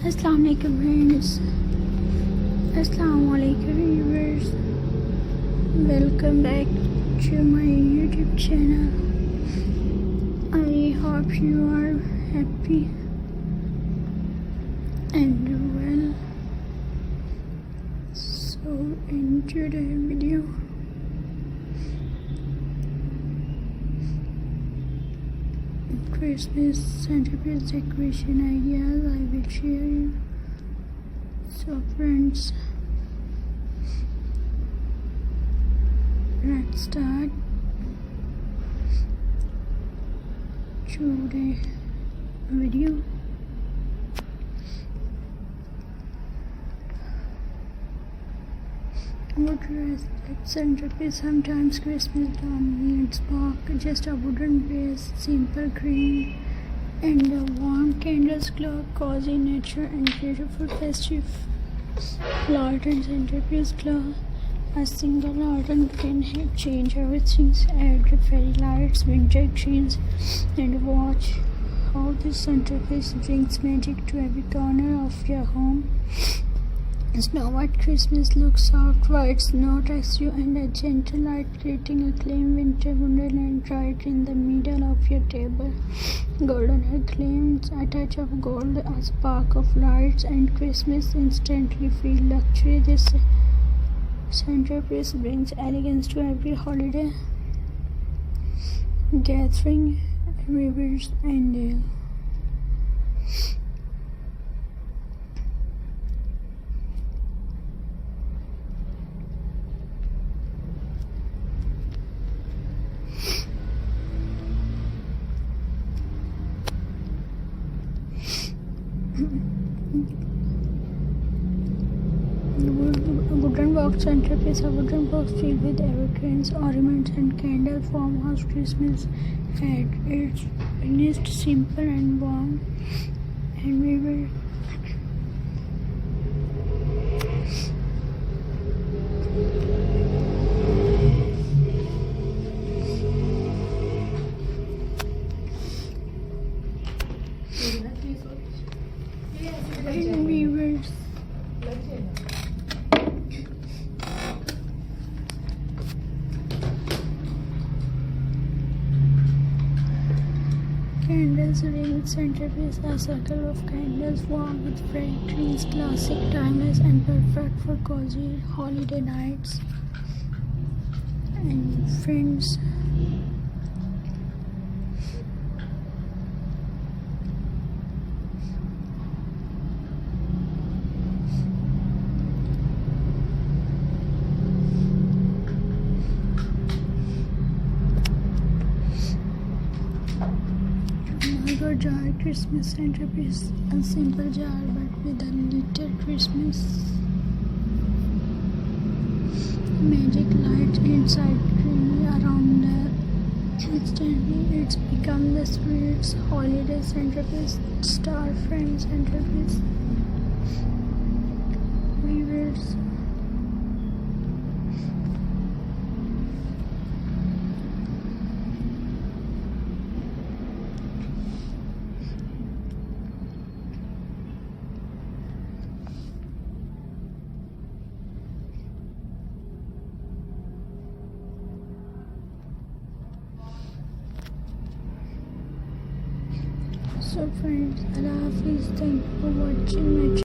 Assalamu alaikum friends. Assalamu alaikum viewers. Welcome back to my YouTube channel. I hope you are happy and well. So in today's video Christmas centerpiece decoration ideas I will share you. So friends, let's start today's video. Wood centerpiece. Sometimes Christmas dominates spark, just a wooden base, simple green, and a warm candles glow, cozy nature, and beautiful festive lantern centerpiece glow. A single lantern can change everything. Add fairy lights, winter greens, and watch how this centerpiece brings magic to every corner of your home. Snow White Christmas looks soft, white snow texture, and a gentle light creating a clean winter wonderland right in the middle of your table. Golden acclaims, a touch of gold, a spark of lights, and Christmas instantly feel luxury. This centerpiece brings elegance to every holiday gathering, rivers, and wooden box centerpiece. A wooden box filled with evergreens, ornaments, and candles. Farmhouse Christmas at its finest, simple and warm, and we will candles ring centerpiece. A circle of candles warm with fragrance, classic, timeless, and perfect for cozy holiday nights and friends. Jar Christmas centerpiece. A simple jar but with a little Christmas magic light inside, creamy around the instantly. It's become the sweet's holiday centerpiece, star frame centerpiece. Viewers, so friends, Allah Hafiz. Thank you for watching my channel.